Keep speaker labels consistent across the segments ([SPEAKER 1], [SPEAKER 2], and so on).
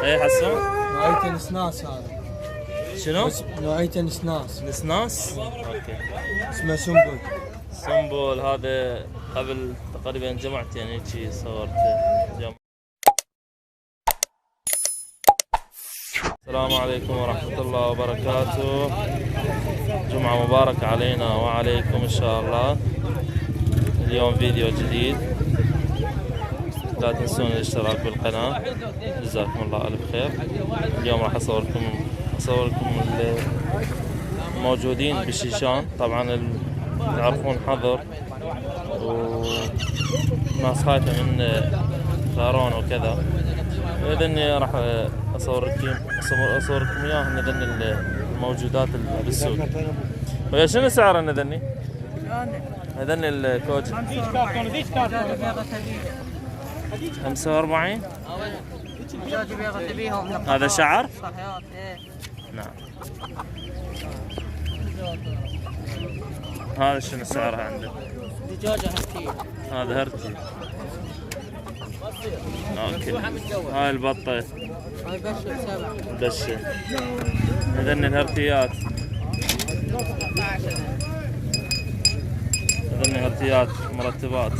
[SPEAKER 1] ايه حسون؟
[SPEAKER 2] نوعية النسناس هذا.
[SPEAKER 1] شنو؟
[SPEAKER 2] نوعية النسناس.
[SPEAKER 1] نسناس؟ اوكي.
[SPEAKER 2] اسمه سنبل.
[SPEAKER 1] سنبل هذا قبل تقريبا جمعتين هيجي صورت جمع. السلام عليكم ورحمة الله وبركاته. جمعة مباركة علينا وعليكم إن شاء الله. اليوم فيديو جديد، لا تنسون الاشتراك بالقناة، جزاكم الله ألف خير. اليوم راح أصور لكم الموجودين بالشيشان. طبعا تعرفون حظر وناس خايفة من كورونا وكذا، إذن راح أصور لكم إياهم إذن الموجودات بالسوق. ويا شنو سعر إذن؟ إذن الكوج 45. هذا شعر؟ نعم. هذا شنو سعرها عنده؟
[SPEAKER 3] دجاجة هرتية.
[SPEAKER 1] هذا هرتي. اوكي. هاي البطة.
[SPEAKER 3] هاي بشة 7.
[SPEAKER 1] بشة. إذن الهرتيات. إذن الهرتيات مرتبات.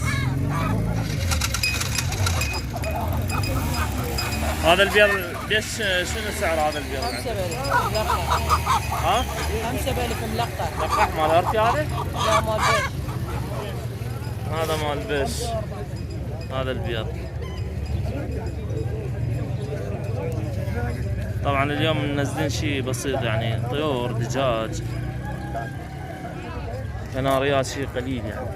[SPEAKER 1] هذا البيض ليش شنو سعر هذا البيض؟
[SPEAKER 3] 5 بلف ملقح.
[SPEAKER 1] ها؟
[SPEAKER 3] 5 بلف ملقح.
[SPEAKER 1] لقاح مال هرتي هذا؟
[SPEAKER 3] لا مال بيش.
[SPEAKER 1] هذا مال بيش. هذا البيض. طبعا اليوم منزلين شيء بسيط، يعني طيور، دجاج، كناريات، شيء قليل يعني.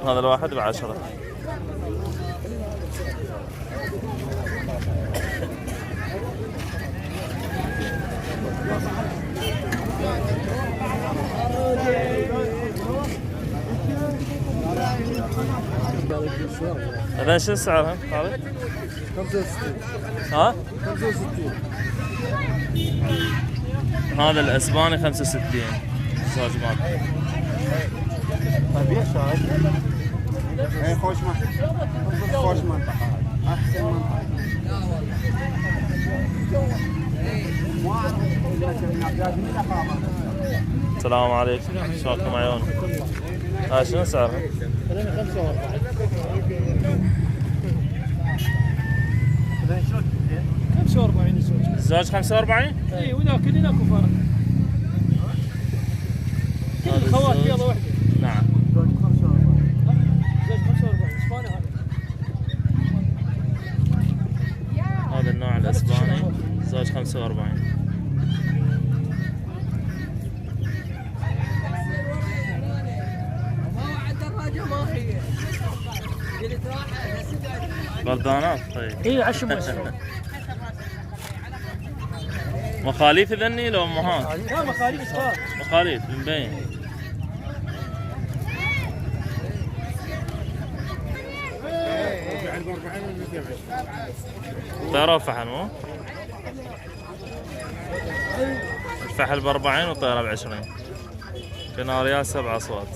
[SPEAKER 1] هذا الواحد ب10. هذا شو سعرها خالد؟
[SPEAKER 2] 65.
[SPEAKER 1] ها؟
[SPEAKER 2] 65.
[SPEAKER 1] هذا الاسباني 65 زوج مال.
[SPEAKER 2] طيب يا شاهد. اي خوش منطقة. احسن منطقة.
[SPEAKER 1] السلام عليكم، شلونكم عيون؟ هاي شنو سعرها؟
[SPEAKER 3] 45 الزوج.
[SPEAKER 1] الزوج 45؟
[SPEAKER 3] اي وذاك اللي هناك فرق. كل الخوات بيضة واحدة.
[SPEAKER 1] نعم.
[SPEAKER 3] زوج 45 اسباني هذا.
[SPEAKER 1] هذا النوع الاسباني زوج 45. بردانات طيب.
[SPEAKER 3] اي عشم واسع.
[SPEAKER 1] مخاليف ذني لو امهات؟
[SPEAKER 3] لا مخاليف صغار.
[SPEAKER 1] مخاليف مبين. طيرة وفحل مو؟ الفحل ب40 وطيرة ب20. كناريات 7 أصوات.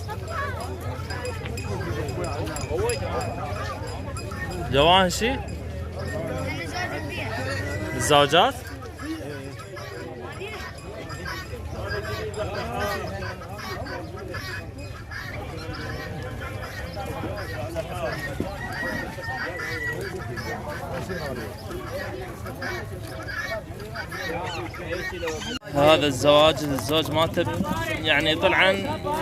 [SPEAKER 1] جواهشي؟ الزوجات؟ هذا الزوج مالته يعني طلعا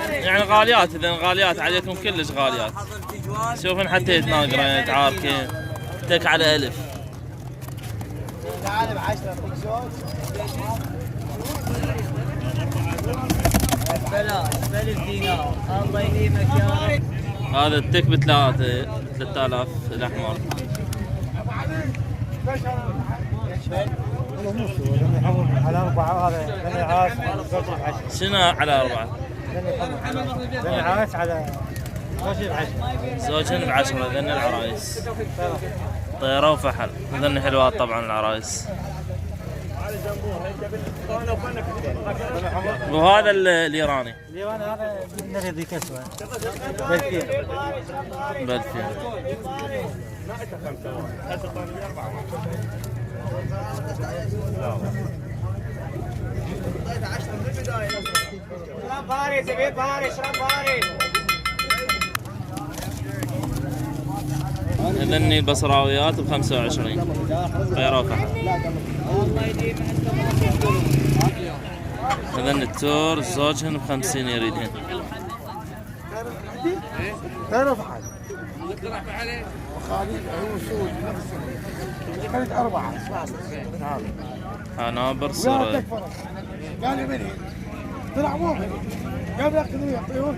[SPEAKER 1] يعني غاليات، اذا غاليات عليكم كلش غاليات. شوفن حتى يتناقرين يتعاركين تك على 1000.
[SPEAKER 2] تعال ب10 زوج. بلاش دينار. الله يديمك يا رب.
[SPEAKER 1] هذا التك ب 3000 الاحمر.
[SPEAKER 2] على 4 هذا عاش زوج ب10.
[SPEAKER 1] شنو على 4؟
[SPEAKER 2] عاش على
[SPEAKER 1] زوجين ب10. ذن العرايس طيرة وفحل. ذن حلوات طبعا العرايس. وهذا الايراني
[SPEAKER 2] اليوان هذا نريد كسوة بالكيل.
[SPEAKER 1] بالفين.
[SPEAKER 3] شراب بارد زبيب بارد شراب بارد.
[SPEAKER 1] هذني بصراويات ب 25 غير فحم. هذن التور زوجهن ب 50 يريدهن.
[SPEAKER 2] تعرف حاجة خالد هو سود كانت 4
[SPEAKER 1] حنابر صرت.
[SPEAKER 2] قال لي مني طلع مو قبل ياخذوا يعطيهم.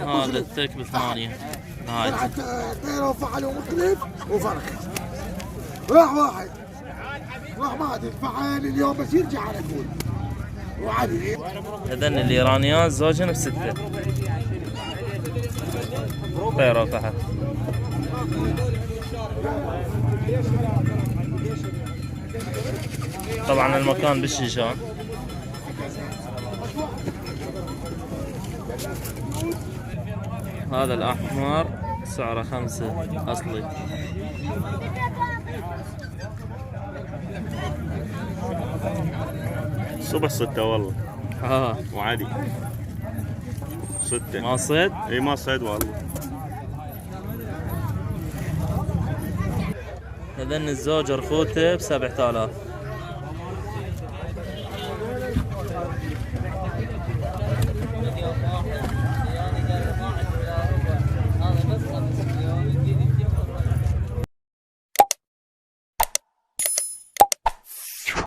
[SPEAKER 1] هذا التك ب 8 نهايته.
[SPEAKER 2] طيروا وفعلوا مختلف وفرق. راح واحد راح ما ادري فعل اليوم بس يرجع على طول وعادي.
[SPEAKER 1] هذن الايرانيات زوجهن ب 6 غير فحم. طبعا المكان بالشيشان. هذا الأحمر سعره 5 أصلي.
[SPEAKER 4] صبح 6 والله. وعادي 6
[SPEAKER 1] ما صيد؟
[SPEAKER 4] اي ما صيد والله.
[SPEAKER 1] هذن الزوج رخوته ب 7000.